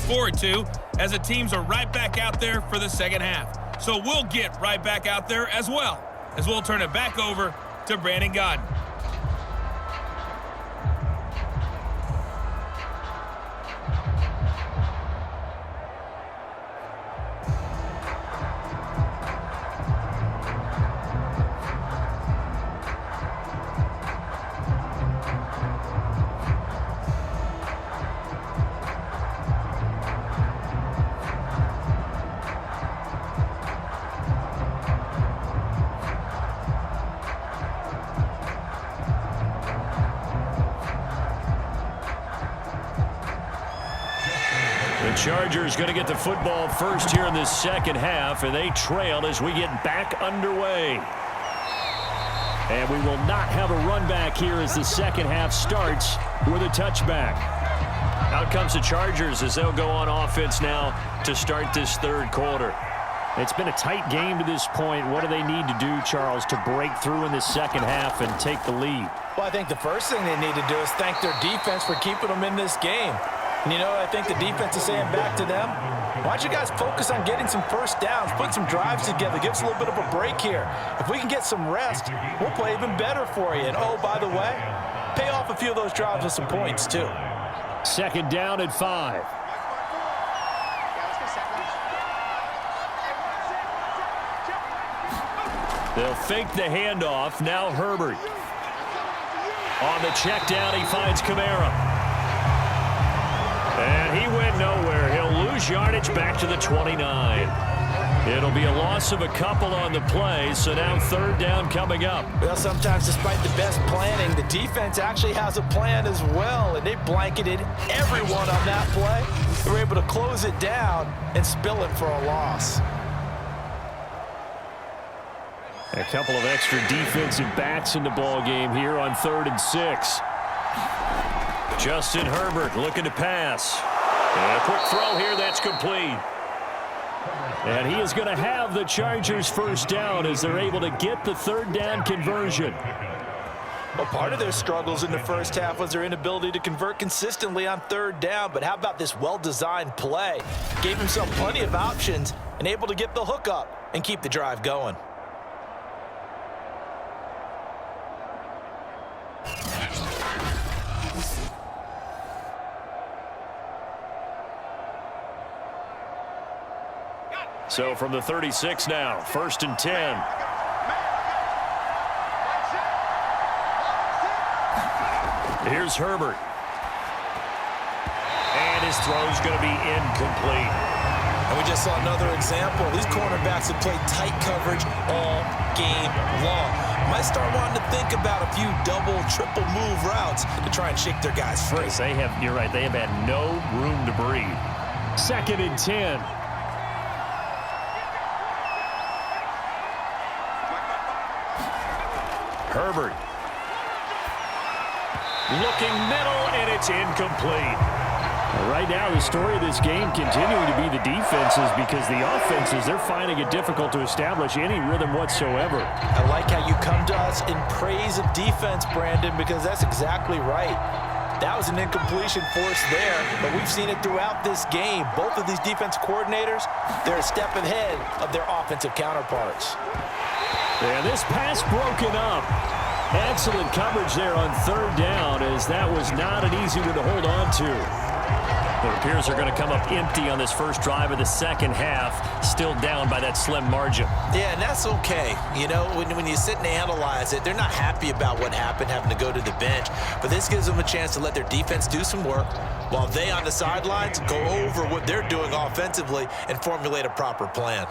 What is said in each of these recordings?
forward to, as the teams are right back out there for the second half. So we'll get right back out there as well, as we'll turn it back over to Brandon Godden. Chargers going to get the football first here in this second half, and they trail as we get back underway. And we will not have a run back here as the second half starts with a touchback. Out comes the Chargers as they'll go on offense now to start this third quarter. It's been a tight game to this point. What do they need to do, Charles, to break through in the second half and take the lead? Well, I think the first thing they need to do is thank their defense for keeping them in this game. And, you know, I think the defense is saying back to them, why don't you guys focus on getting some first downs, put some drives together, give us a little bit of a break here. If we can get some rest, we'll play even better for you. And, oh, by the way, pay off a few of those drives with some points, too. Second down at 5. They'll fake the handoff. Now Herbert. On the check down, he finds Kamara. And he went nowhere. He'll lose yardage back to the 29. It'll be a loss of a couple on the play, so now third down coming up. Well, sometimes despite the best planning, the defense actually has a plan as well, and they blanketed everyone on that play. They were able to close it down and spill it for a loss. A couple of extra defensive backs in the ball game here on 3rd and 6. Justin Herbert looking to pass. And a quick throw here that's complete. And he is going to have the Chargers first down as they're able to get the third down conversion. Well, part of their struggles in the first half was their inability to convert consistently on third down. But how about this well-designed play? Gave himself plenty of options and able to get the hook up and keep the drive going. So from the 36 now, 1st and 10. Here's Herbert. And his throw's going to be incomplete. And we just saw another example. These cornerbacks have played tight coverage all game long. Might start wanting to think about a few double, triple move routes to try and shake their guys free. You're right, they have had no room to breathe. 2nd and 10. Herbert. Looking middle, and it's incomplete. Right now, the story of this game continuing to be the defenses, because the offenses, they're finding it difficult to establish any rhythm whatsoever. I like how you come to us in praise of defense, Brandon, because that's exactly right. That was an incompletion forced there, but we've seen it throughout this game. Both of these defense coordinators, they're a step ahead of their offensive counterparts. And this pass broken up. Excellent coverage there on third down, as that was not an easy one to hold on to. It appears they're going to come up empty on this first drive of the second half, still down by that slim margin. Yeah, and that's okay. You know, when you sit and analyze it, they're not happy about what happened, having to go to the bench. But this gives them a chance to let their defense do some work, while they on the sidelines go over what they're doing offensively and formulate a proper plan.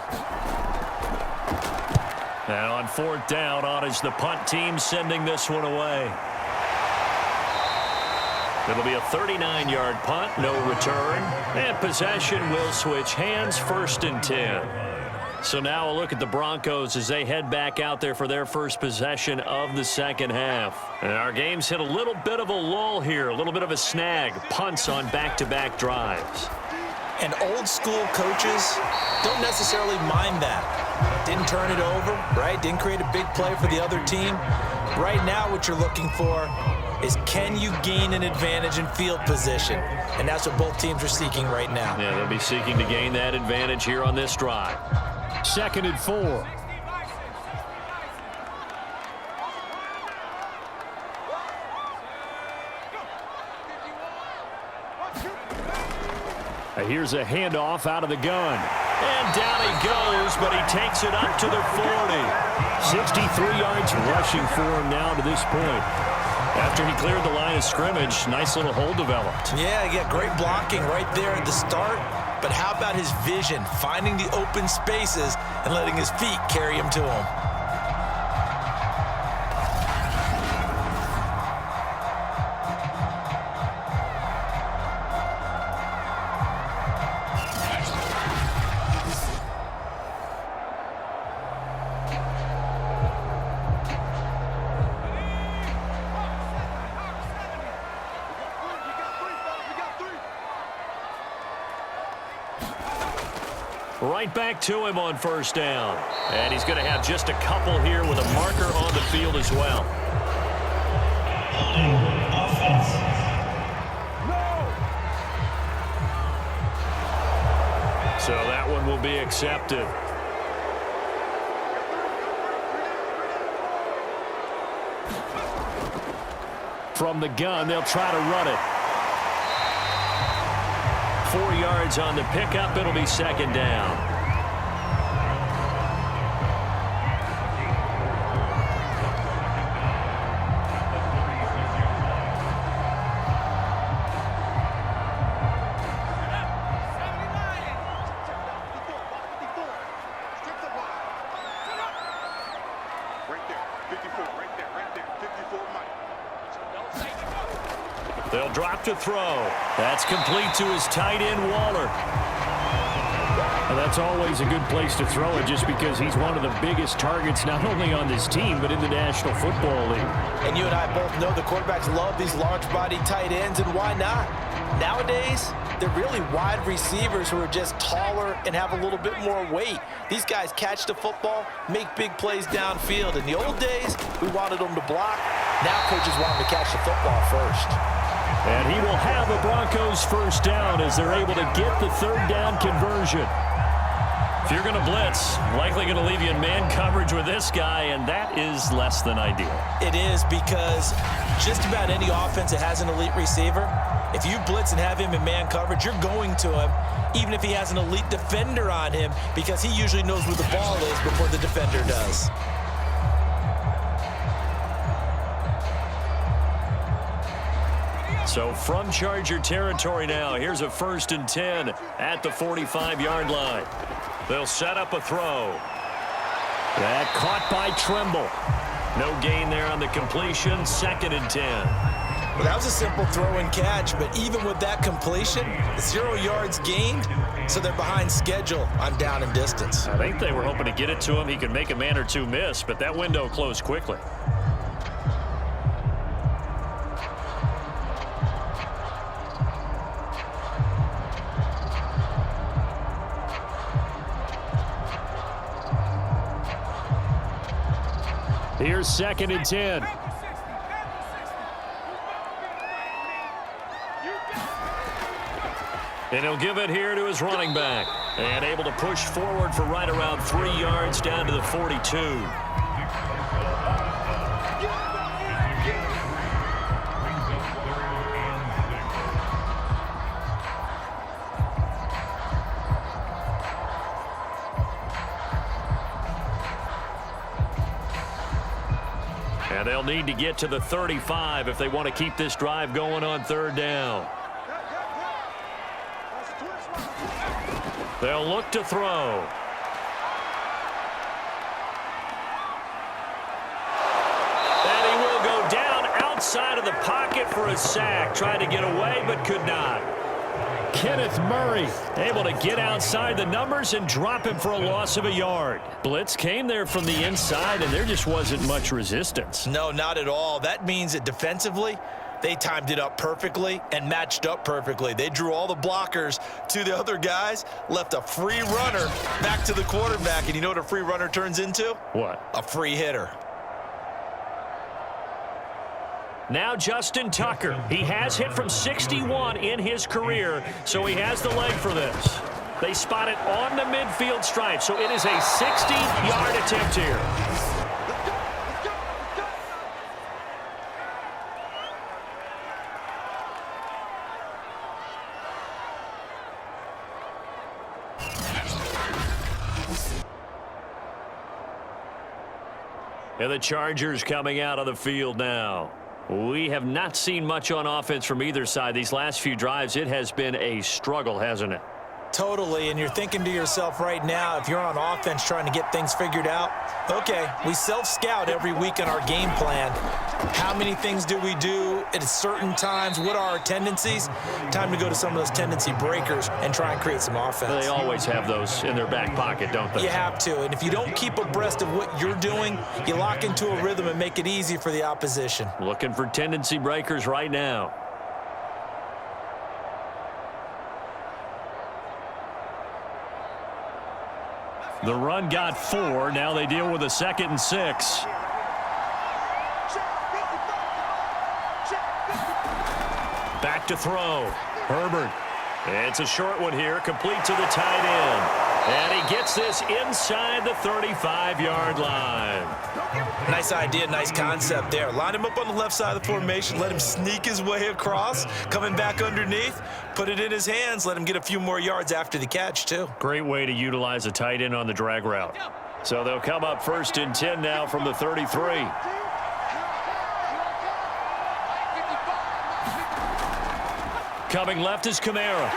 And on 4th down, on is the punt team sending this one away. It'll be a 39-yard punt, no return. And possession will switch hands, 1st and 10. So now a look at the Broncos as they head back out there for their first possession of the second half. And our game's hit a little bit of a lull here, a little bit of a snag. Punts on back-to-back drives. And old school coaches don't necessarily mind that. Didn't turn it over, right? Didn't create a big play for the other team. Right now what you're looking for is can you gain an advantage in field position? And that's what both teams are seeking right now. Yeah, they'll be seeking to gain that advantage here on this drive. 2nd and 4. Here's a handoff out of the gun. And down he goes, but he takes it up to the 40. 63 yards rushing for him now to this point. After he cleared the line of scrimmage, nice little hole developed. Yeah, he got great blocking right there at the start. But how about his vision, finding the open spaces and letting his feet carry him to him? Right back to him on 1st down. And he's going to have just a couple here with a marker on the field as well. So that one will be accepted. From the gun, they'll try to run it. 4 yards on the pickup. It'll be 2nd down. They'll drop to throw. That's complete to his tight end, Waller. And that's always a good place to throw it just because he's one of the biggest targets not only on this team but in the National Football League. And you and I both know the quarterbacks love these large-body tight ends, and why not? Nowadays, they're really wide receivers who are just taller and have a little bit more weight. These guys catch the football, make big plays downfield. In the old days, we wanted them to block. Now coaches want them to catch the football first. And he will have a Broncos 1st down as they're able to get the 3rd down conversion. If you're going to blitz, likely going to leave you in man coverage with this guy, and that is less than ideal. It is, because just about any offense that has an elite receiver, if you blitz and have him in man coverage, you're going to him, even if he has an elite defender on him, because he usually knows where the ball is before the defender does. So from Charger territory now, here's a 1st and 10 at the 45-yard line. They'll set up a throw. That caught by Tremble. No gain there on the completion. 2nd and 10. Well, that was a simple throw and catch, but even with that completion, 0 yards gained, so they're behind schedule on down and distance. I think they were hoping to get it to him. He could make a man or two miss, but that window closed quickly. Here's 2nd and 10. And he'll give it here to his running back. And able to push forward for right around 3 yards down to the 42. And they'll need to get to the 35 if they want to keep this drive going on 3rd down. They'll look to throw. And he will go down outside of the pocket for a sack. Tried to get away, but could not. Kenneth Murray able to get outside the numbers and drop him for a loss of a yard. Blitz came there from the inside, and there just wasn't much resistance. No, not at all. That means that defensively, they timed it up perfectly and matched up perfectly. They drew all the blockers to the other guys, left a free runner back to the quarterback. And you know what a free runner turns into? What? A free hitter. Now Justin Tucker. He has hit from 61 in his career, so he has the leg for this. They spot it on the midfield stripe, so it is a 60-yard attempt here. And the Chargers coming out on the field now. We have not seen much on offense from either side. These last few drives, it has been a struggle, hasn't it? Totally, and you're thinking to yourself right now, if you're on offense trying to get things figured out, okay, we self-scout every week in our game plan. How many things do we do at certain times? What are our tendencies? Time to go to some of those tendency breakers and try and create some offense. They always have those in their back pocket, don't they? You have to, and if you don't keep abreast of what you're doing, you lock into a rhythm and make it easy for the opposition. Looking for tendency breakers right now. The run got 4. Now they deal with a 2nd and 6. Back to throw. Herbert. It's a short one here, complete to the tight end. And he gets this inside the 35-yard line. Nice idea, nice concept there. Line him up on the left side of the formation, let him sneak his way across, coming back underneath, put it in his hands, let him get a few more yards after the catch, too. Great way to utilize a tight end on the drag route. So they'll come up 1st and 10 now from the 33. Coming left is Kamara.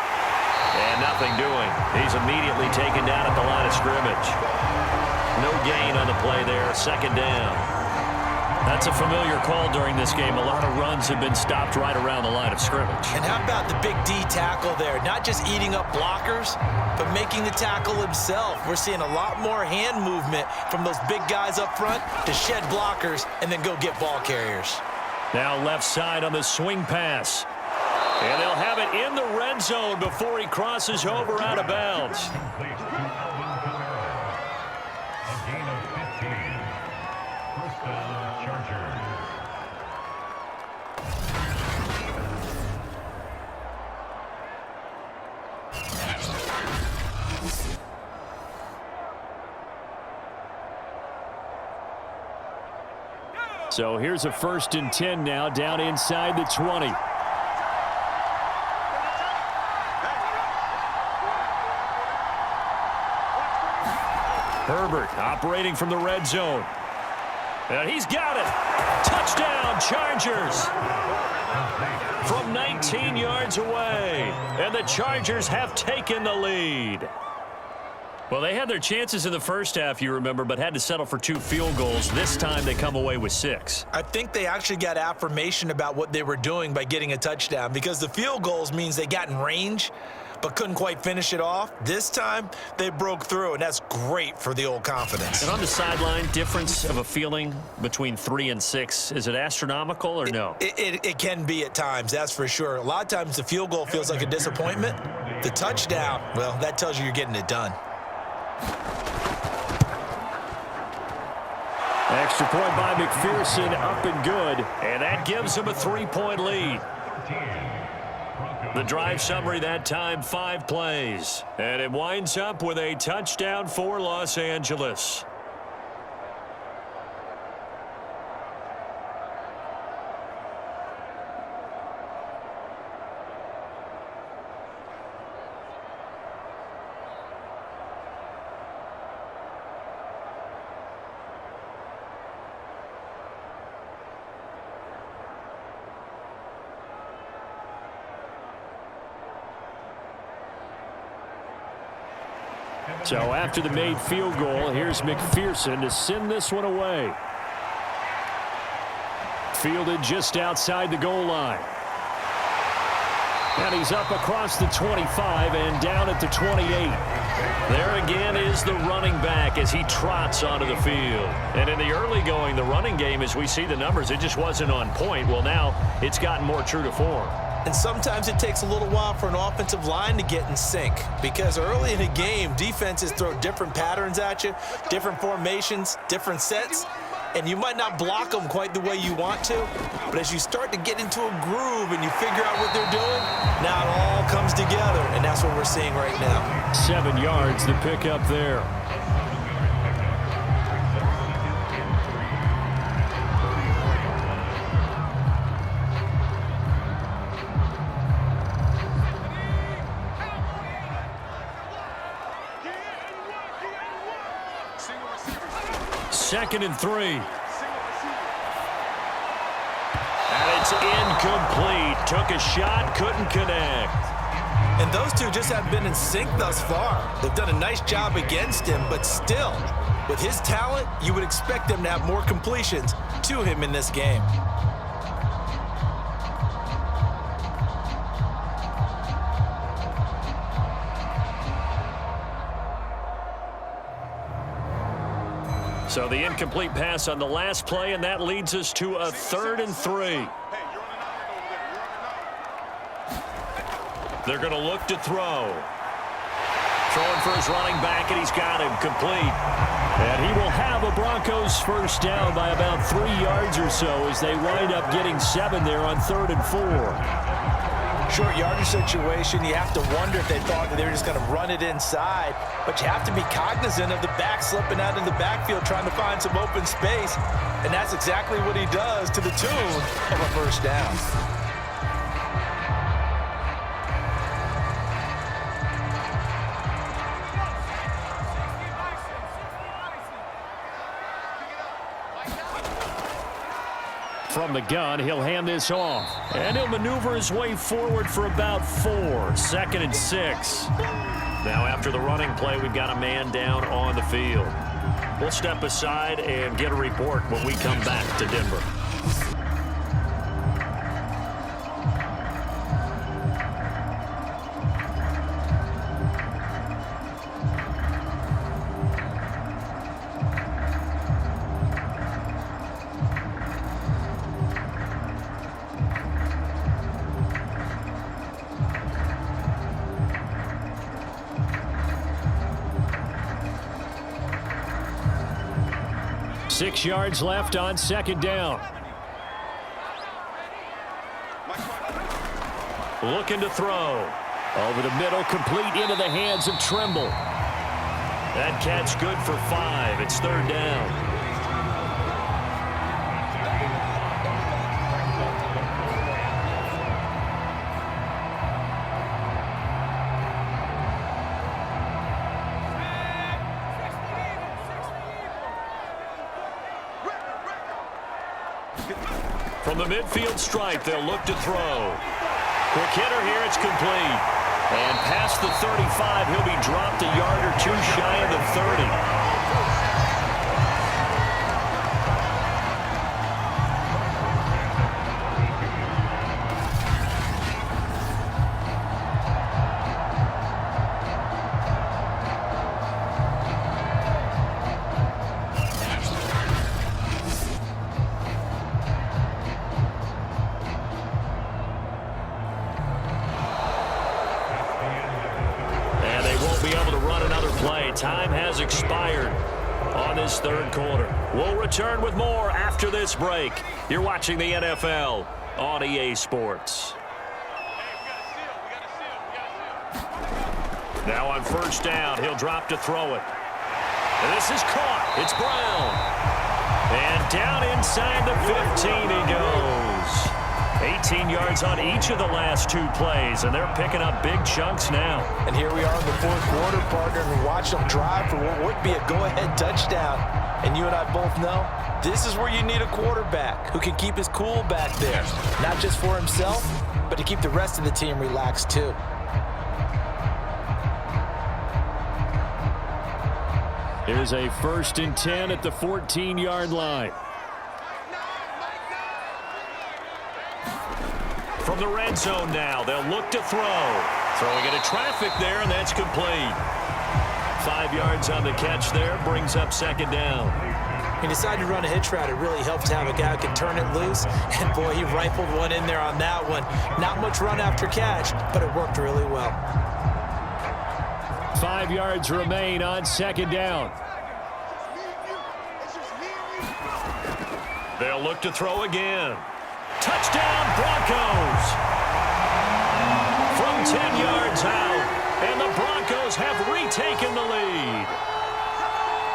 And nothing doing. He's immediately taken down at the line of scrimmage. No gain on the play there. 2nd down. That's a familiar call during this game. A lot of runs have been stopped right around the line of scrimmage. And how about the big D tackle there? Not just eating up blockers, but making the tackle himself. We're seeing a lot more hand movement from those big guys up front to shed blockers and then go get ball carriers. Now left side on the swing pass. And they'll have it in the red zone before he crosses over out of bounds. So here's a 1st and 10 now, down inside the 20. Herbert operating from the red zone. And he's got it. Touchdown, Chargers. From 19 yards away. And the Chargers have taken the lead. Well, they had their chances in the first half, you remember, but had to settle for 2 field goals. This time they come away with 6. I think they actually got affirmation about what they were doing by getting a touchdown, because the field goals means they got in range but couldn't quite finish it off. This time they broke through, and that's great for the old confidence. And on the sideline, difference of a feeling between 3 and 6, is it astronomical or no? It can be at times, that's for sure. A lot of times the field goal feels like a disappointment. The touchdown, well, that tells you you're getting it done. Extra point by McPherson, up and good. And that gives them a 3-point lead. The drive summary that time, 5 plays. And it winds up with a touchdown for Los Angeles. So after the made field goal, here's McPherson to send this one away. Fielded just outside the goal line. And he's up across the 25 and down at the 28. There again is the running back as he trots onto the field. And in the early going, the running game, as we see the numbers, it just wasn't on point. Well, now it's gotten more true to form. And sometimes it takes a little while for an offensive line to get in sync, because early in a game, defenses throw different patterns at you, different formations, different sets. and you might not block them quite the way you want to, but as you start to get into a groove and you figure out what they're doing, now it all comes together, and that's what we're seeing right now. 7 yards to pick up there. Second and 3. And it's incomplete. Took a shot, couldn't connect. And those two just have been in sync thus far. They've done a nice job against him, but still, with his talent, you would expect them to have more completions to him in this game. So the incomplete pass on the last play, and that leads us to a 3rd and 3. They're going to look to throw. Throwing for his running back, and he's got him complete. And he will have a Broncos first down by about 3 yards or so as they wind up getting 7 there on 3rd and 4. Short yardage situation, you have to wonder if they thought that they were just going to run it inside. But you have to be cognizant of the back slipping out in the backfield trying to find some open space. And that's exactly what he does to the tune of a first down. From the gun, he'll hand this off. And he'll maneuver his way forward for about 4. 2nd and 6. Now after the running play, we've got a man down on the field. We'll step aside and get a report when we come back to Denver. Six yards left on 2nd down. Looking to throw. Over the middle, complete into the hands of Trimble. That catch good for 5. It's 3rd down. From the midfield stripe, they'll look to throw. Quick hitter here, it's complete. And past the 35, he'll be dropped a yard or 2 shy of the 30. Time has expired on this 3rd quarter. We'll return with more after this break. You're watching the NFL on EA Sports. Now on 1st down, he'll drop to throw it. And this is caught. It's Brown. And down inside the 15 he goes. 18 yards on each of the last 2 plays, and they're picking up big chunks now. And here we are in the 4th quarter, partner, and we watch them drive for what would be a go-ahead touchdown. And you and I both know this is where you need a quarterback who can keep his cool back there, not just for himself, but to keep the rest of the team relaxed too. Here's a 1st and 10 at the 14-yard line. From the red zone now, they'll look to throw. Throwing into traffic there, and that's complete. 5 yards on the catch there, brings up 2nd down. He decided to run a hitch route. It really helps to have a guy who can turn it loose. And, boy, he rifled one in there on that one. Not much run after catch, but it worked really well. 5 yards remain on 2nd down. They'll look to throw again. Touchdown, Broncos! From 10 yards out, and the Broncos have retaken the lead.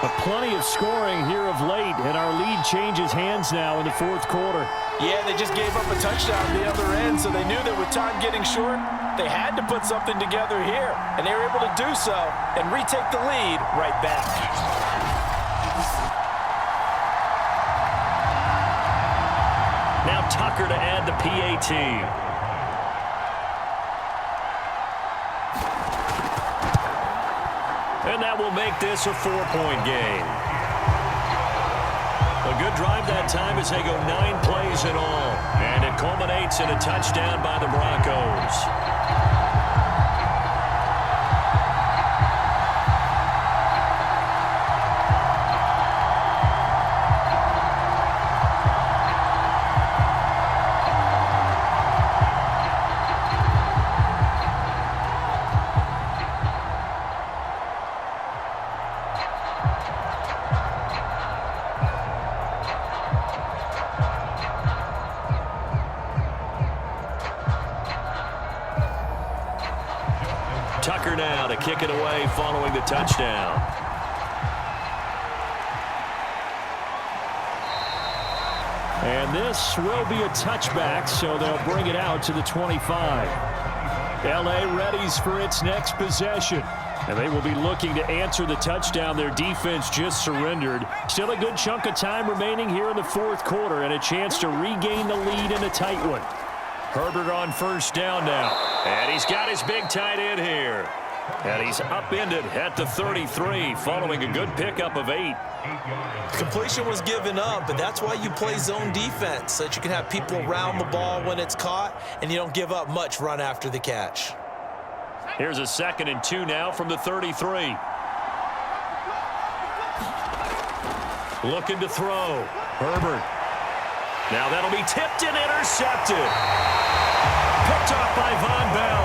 But plenty of scoring here of late, and our lead changes hands now in the fourth quarter. Yeah, they just gave up a touchdown at the other end, so they knew that with time getting short, they had to put something together here, and they were able to do so and retake the lead right back. Now Tucker to add the PAT. And that will make this a 4-point game. A good drive that time as they go 9 plays in all. And it culminates in a touchdown by the Broncos. Tucker now to kick it away following the touchdown. And this will be a touchback, so they'll bring it out to the 25. L.A. readies for its next possession. And they will be looking to answer the touchdown their defense just surrendered. Still a good chunk of time remaining here in the fourth quarter and a chance to regain the lead in a tight one. Herbert on first down now. And he's got his big tight end here. And he's upended at the 33 following a good pickup of 8. Completion was given up, but that's why you play zone defense, so that you can have people around the ball when it's caught, and you don't give up much run after the catch. Here's a 2nd and 2 now from the 33. Looking to throw. Herbert. Now that'll be tipped and intercepted. Picked off by Von Bell.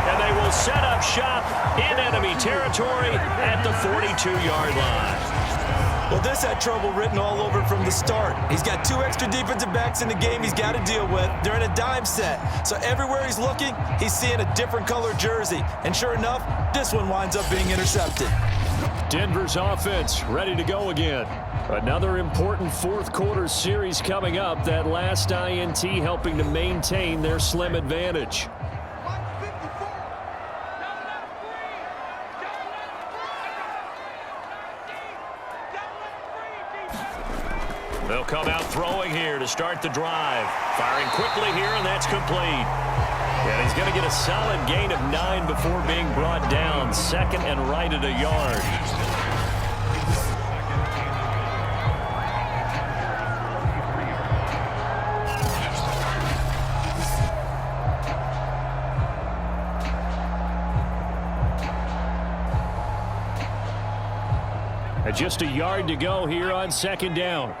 And they will set up shop in enemy territory at the 42-yard line. Well, this had trouble written all over from the start. He's got 2 extra defensive backs in the game he's got to deal with. They're in a dime set. So everywhere he's looking, he's seeing a different color jersey. And sure enough, this one winds up being intercepted. Denver's offense ready to go again. Another important fourth quarter series coming up. That last INT helping to maintain their slim advantage. They'll come out throwing here to start the drive. Firing quickly here, and that's complete. And he's going to get a solid gain of 9 before being brought down. 2nd and right at a yard. And just a yard to go here on 2nd down.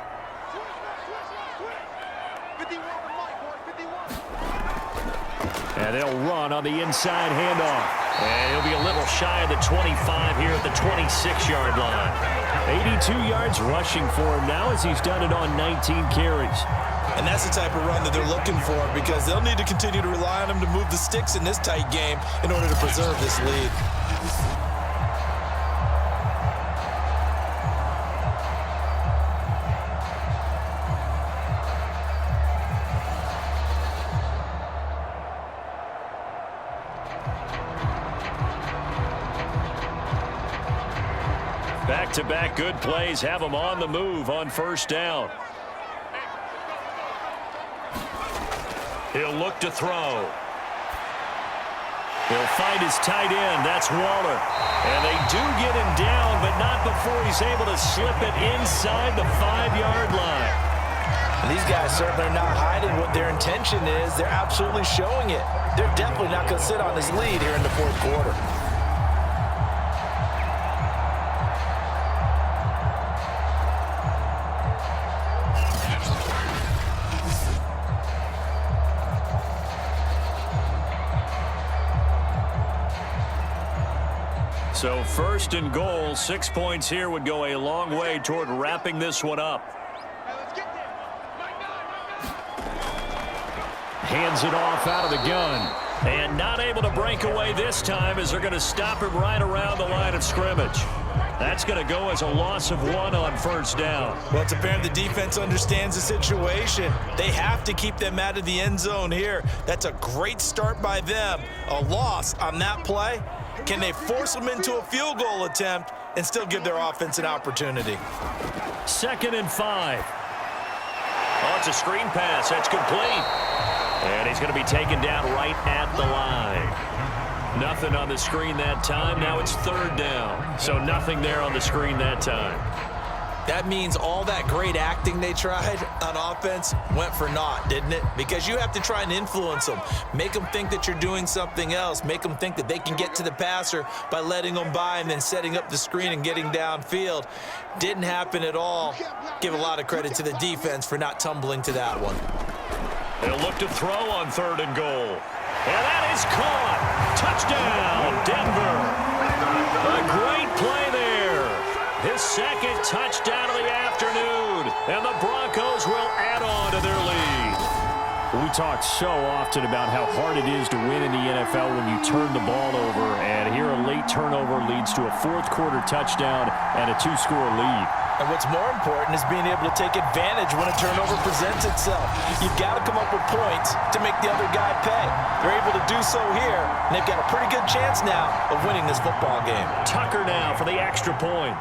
And they'll run on the inside handoff. And he'll be a little shy of the 25 here at the 26-yard line. 82 yards rushing for him now as he's done it on 19 carries. And that's the type of run that they're looking for, because they'll need to continue to rely on him to move the sticks in this tight game in order to preserve this lead. Back-to-back good plays have him on the move on first down. He'll look to throw. He'll find his tight end. That's Waller. And they do get him down, but not before he's able to slip it inside the 5-yard line. And these guys certainly are not hiding what their intention is. They're absolutely showing it. They're definitely not going to sit on his lead here in the fourth quarter. So 1st and goal, 6 points here would go a long way toward wrapping this one up. Hands it off out of the gun. And not able to break away this time as they're going to stop him right around the line of scrimmage. That's going to go as a loss of 1 on first down. Well, it's apparent the defense understands the situation. They have to keep them out of the end zone here. That's a great start by them. A loss on that play. Can they force them into a field goal attempt and still give their offense an opportunity? 2nd and 5. Oh, it's a screen pass. That's complete. And he's going to be taken down right at the line. Nothing on the screen that time. Now it's 3rd down. So nothing there on the screen that time. That means all that great acting they tried on offense went for naught, didn't it? Because you have to try and influence them. Make them think that you're doing something else. Make them think that they can get to the passer by letting them by and then setting up the screen and getting downfield. Didn't happen at all. Give a lot of credit to the defense for not tumbling to that one. They'll look to throw on 3rd and goal. And that is caught. Touchdown, Denver. A great play there. His 2nd touchdown of the afternoon. And the Broncos will add on to their lead. We talk so often about how hard it is to win in the NFL when you turn the ball over. And here a late turnover leads to a 4th quarter touchdown and a 2-score lead. And what's more important is being able to take advantage when a turnover presents itself. You've got to come up with points to make the other guy pay. They're able to do so here, and they've got a pretty good chance now of winning this football game. Tucker now for the extra point.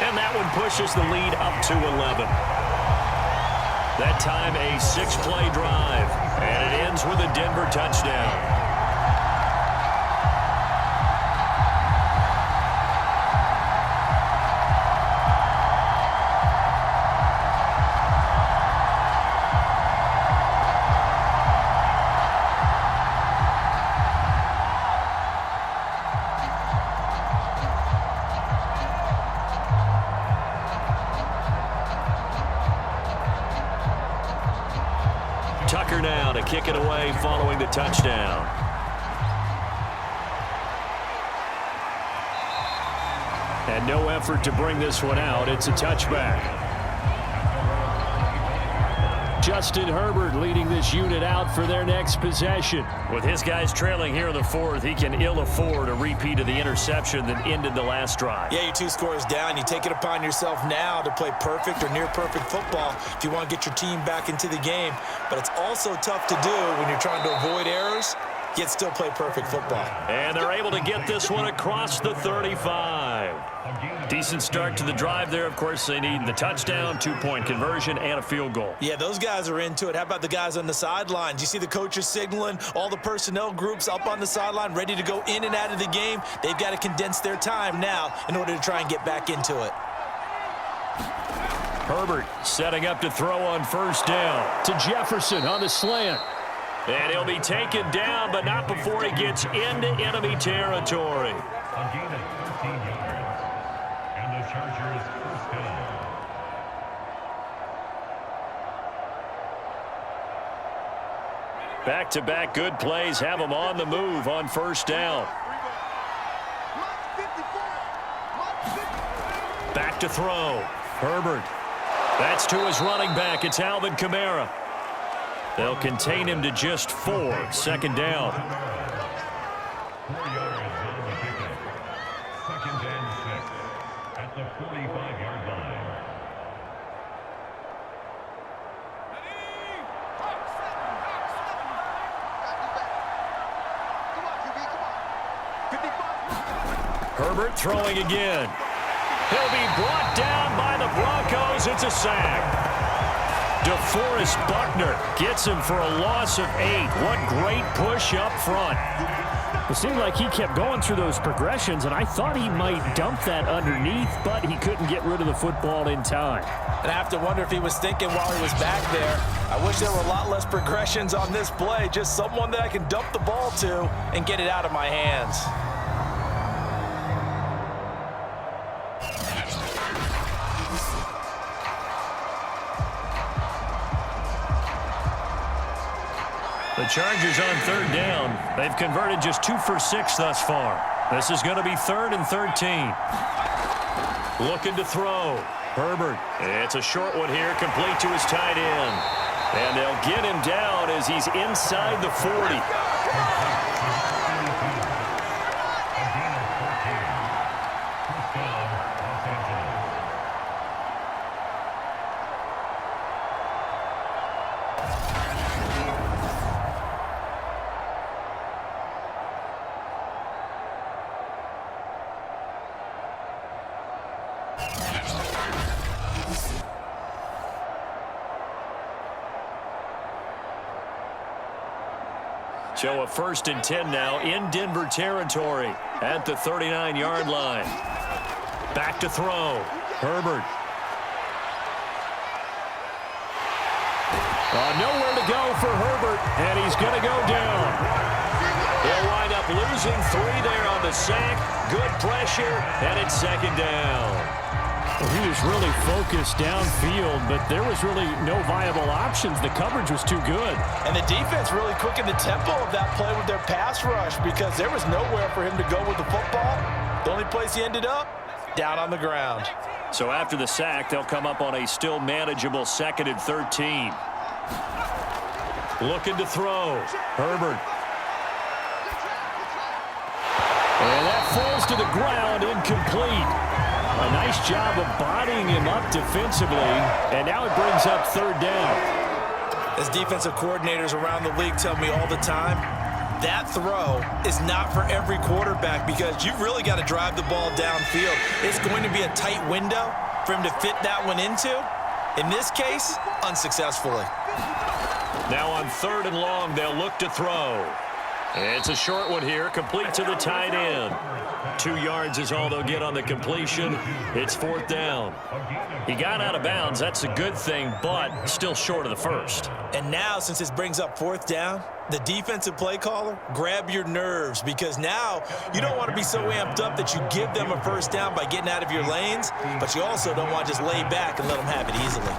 And that one pushes the lead up to 11. That time a 6-play drive, and it ends with a Denver touchdown. Tucker now to kick it away following the touchdown. And no effort to bring this one out. It's a touchback. Justin Herbert leading this unit out for their next possession. With his guys trailing here in the 4th, he can ill afford a repeat of the interception that ended the last drive. Yeah, your 2 scores down. You take it upon yourself now to play perfect or near perfect football if you want to get your team back into the game. But it's also tough to do when you're trying to avoid errors, yet still play perfect football. And they're able to get this one across the 35. Decent start to the drive there. Of course, they need the touchdown, 2-point conversion, and a field goal. Yeah, those guys are into it. How about the guys on the sidelines? You see the coaches signaling, all the personnel groups up on the sideline ready to go in and out of the game. They've got to condense their time now in order to try and get back into it. Herbert setting up to throw on 1st down to Jefferson on the slant. And he'll be taken down, but not before he gets into enemy territory. Back-to-back good plays have him on the move on 1st down. Back to throw. Herbert. That's to his running back. It's Alvin Kamara. They'll contain him to just 4. 2nd down. 4 yards on the pickup. 2nd and 6 at the 45-yard line. Herbert throwing again. He'll be brought down by the Broncos. It's a sack. DeForest Buckner gets him for a loss of 8. What great push up front. It seemed like he kept going through those progressions, and I thought he might dump that underneath, but he couldn't get rid of the football in time. And I have to wonder if he was thinking while he was back there, I wish there were a lot less progressions on this play, just someone that I can dump the ball to and get it out of my hands. The Chargers on 3rd down. They've converted just 2 for 6 thus far. This is going to be 3rd and 13. Looking to throw. Herbert. It's a short one here, complete to his tight end. And they'll get him down as he's inside the 40. So a 1st and 10 now in Denver territory at the 39-yard line. Back to throw. Herbert. Nowhere to go for Herbert, and he's going to go down. He'll wind up losing 3 there on the sack. Good pressure, and it's 2nd down. Well, he was really focused downfield, but there was really no viable options. The coverage was too good. And the defense really quickened the tempo of that play with their pass rush because there was nowhere for him to go with the football. The only place he ended up, down on the ground. So after the sack, they'll come up on a still manageable 2nd and 13. Looking to throw. Herbert. And that falls to the ground, incomplete. A nice job of bodying him up defensively, and now it brings up 3rd down. As defensive coordinators around the league tell me all the time, that throw is not for every quarterback because you've really got to drive the ball downfield. It's going to be a tight window for him to fit that one into. In this case, unsuccessfully. Now on 3rd and long, they'll look to throw. It's a short one here, complete to the tight end. 2 yards is all they'll get on the completion. It's 4th down. He got out of bounds. That's a good thing, but still short of the 1st. And now, since this brings up 4th down, the defensive play caller, grab your nerves because now you don't want to be so amped up that you give them a 1st down by getting out of your lanes, but you also don't want to just lay back and let them have it easily.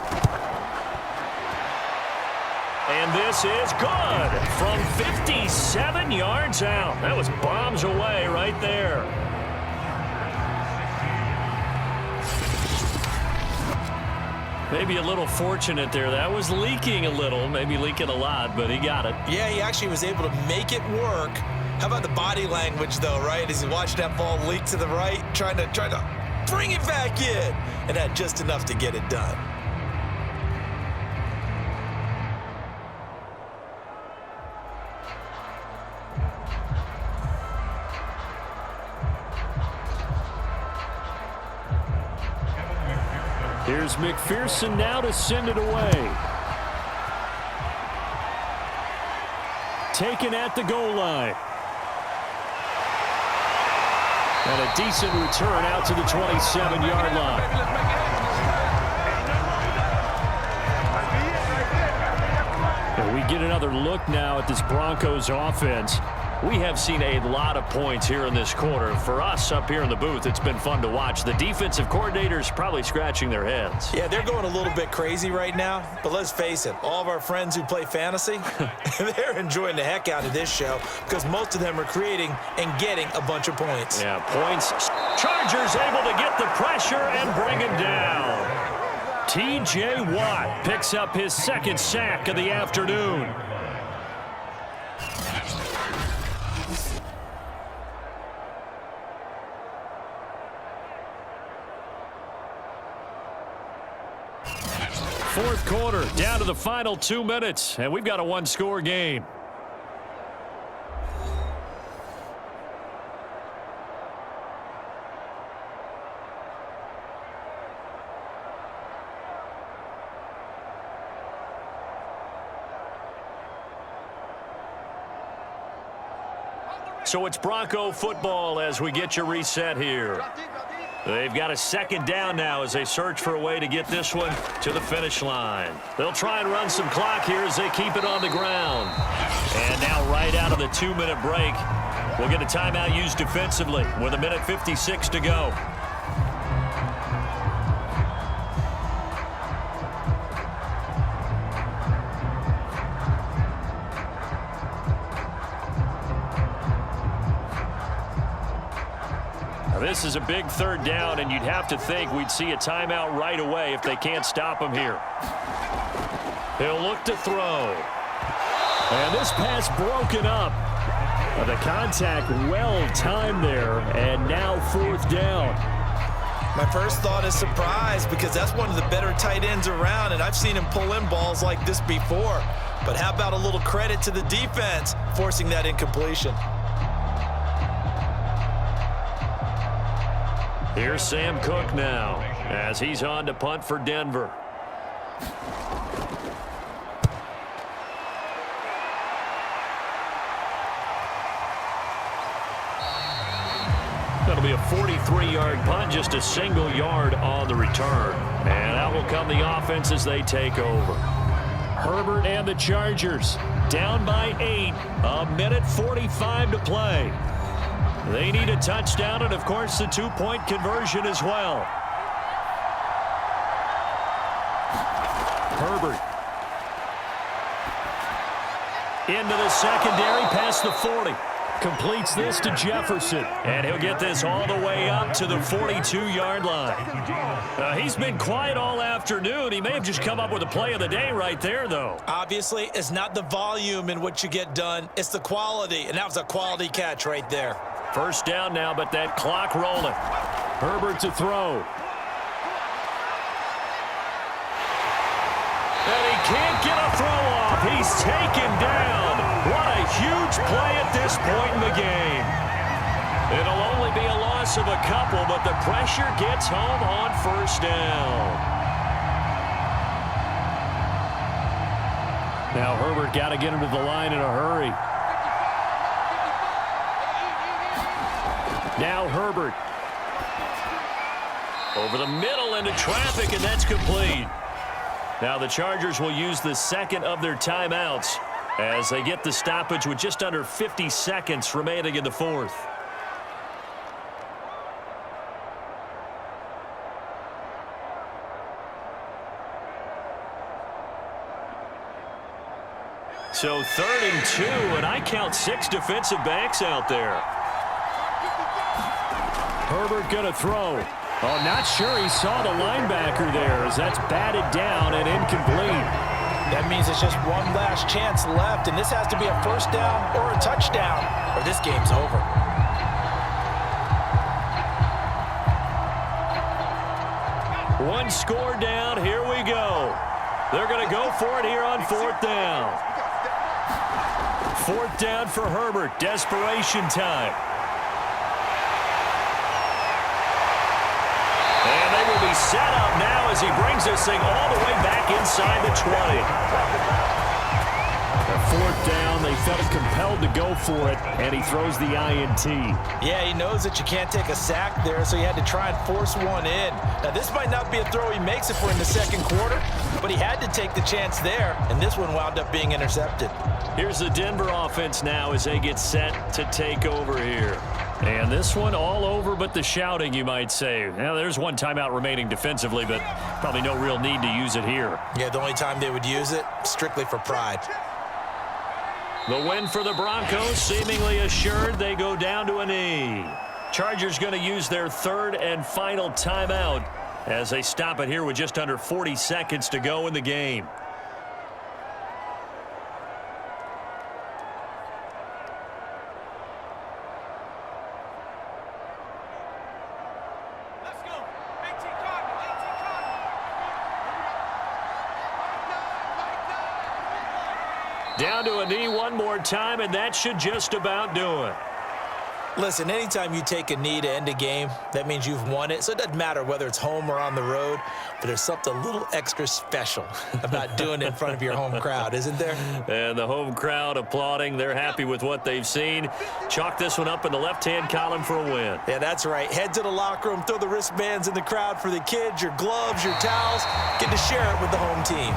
And this is good from 57 yards out. That was bombs away right there. Maybe a little fortunate there. That was leaking a little, maybe leaking a lot, but he got it. Yeah, he actually was able to make it work. How about the body language, though, right? As he watched that ball leak to the right, trying to bring it back in, and had just enough to get it done. Here's McPherson now to send it away. Taken at the goal line. And a decent return out to the 27-yard line. And we get another look now at this Broncos offense. We have seen a lot of points here in this quarter. For us up here in the booth, it's been fun to watch. The defensive coordinators probably scratching their heads. Yeah, they're going a little bit crazy right now. But let's face it, all of our friends who play fantasy, they're enjoying the heck out of this show because most of them are creating and getting a bunch of points. Yeah, points. Chargers able to get the pressure and bring him down. T.J. Watt picks up his 2nd sack of the afternoon. Fourth quarter, down to the final 2 minutes, and we've got a 1-score game. So it's Bronco football as we get you reset here. They've got a 2nd down now as they search for a way to get this one to the finish line. They'll try and run some clock here as they keep it on the ground. And now right out of the 2-minute break, we'll get a timeout used defensively with 1:56 to go. Now, this is a big third down, and you'd have to think we'd see a timeout right away if they can't stop him here. He'll look to throw. And this pass broken up. The contact well timed there, and now fourth down. My first thought is surprise because that's one of the better tight ends around, and I've seen him pull in balls like this before. But how about a little credit to the defense forcing that incompletion? Here's Sam Cook now as he's on to punt for Denver. That'll be a 43-yard punt, just a single yard on the return. And out will come the offense as they take over. Herbert and the Chargers down by 8. A minute 45 to play. They need a touchdown and, of course, the two-point conversion as well. Herbert. Into the secondary, past the 40. Completes this to Jefferson. And he'll get this all the way up to the 42-yard line. He's been quiet all afternoon. He may have just come up with a play of the day right there, though. Obviously, it's not the volume in what you get done. It's the quality, and that was a quality catch right there. First down now, but that clock rolling. Herbert to throw. And he can't get a throw off. He's taken down. What a huge play at this point in the game. It'll only be a loss of a couple, but the pressure gets home on first down. Now Herbert got to get him to the line in a hurry. Now Herbert. Over the middle into traffic, and that's complete. Now the Chargers will use the second of their timeouts as they get the stoppage with just under 50 seconds remaining in the fourth. So 3rd and 2, and I count 6 defensive backs out there. Herbert going to throw. Oh, not sure he saw the linebacker there as that's batted down and incomplete. That means it's just one last chance left, and this has to be a first down or a touchdown, or this game's over. One score down. Here we go. They're going to go for it here on 4th down. 4th down for Herbert. Desperation time. Set up now as he brings this thing all the way back inside the 20. At 4th down, they felt compelled to go for it, and he throws the INT. Yeah, he knows that you can't take a sack there, so he had to try and force one in. Now, this might not be a throw he makes it for in the second quarter, but he had to take the chance there, and this one wound up being intercepted. Here's the Denver offense now as they get set to take over here. And this one all over but the shouting, you might say. Now, there's one timeout remaining defensively, but probably no real need to use it here. Yeah, the only time they would use it, strictly for pride. The win for the Broncos, seemingly assured. They go down to a knee. Chargers going to use their 3rd and final timeout as they stop it here with just under 40 seconds to go in the game. Down to a knee one more time, and that should just about do it. Listen, anytime you take a knee to end a game, that means you've won it. So it doesn't matter whether it's home or on the road, but there's something a little extra special about doing it in front of your home crowd, isn't there? And the home crowd applauding. They're happy with what they've seen. Chalk this one up in the left-hand column for a win. Yeah, that's right. Head to the locker room, throw the wristbands in the crowd for the kids, your gloves, your towels. Get to share it with the home team.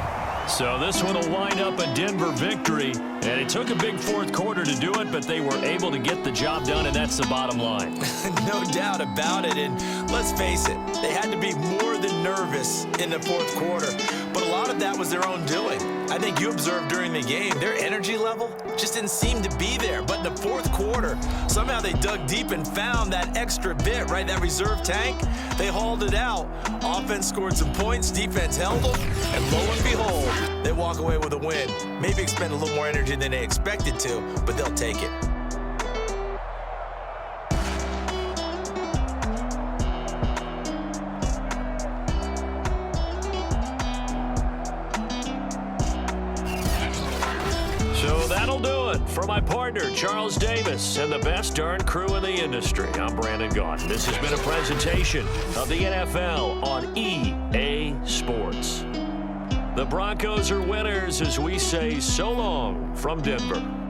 So this one will wind up a Denver victory, and it took a big fourth quarter to do it, but they were able to get the job done, and that's the bottom line. No doubt about it, and let's face it, they had to be more than nervous in the fourth quarter, but a lot of that was their own doing. I think you observed during the game, their energy level just didn't seem to be there. But in the fourth quarter, somehow they dug deep and found that extra bit, right? That reserve tank. They hauled it out. Offense scored some points. Defense held them. And lo and behold, they walk away with a win. Maybe expend a little more energy than they expected to, but they'll take it. So that'll do it for my partner, Charles Davis, and the best darn crew in the industry. I'm Brandon Gaughan. This has been a presentation of the NFL on EA Sports. The Broncos are winners as we say so long from Denver.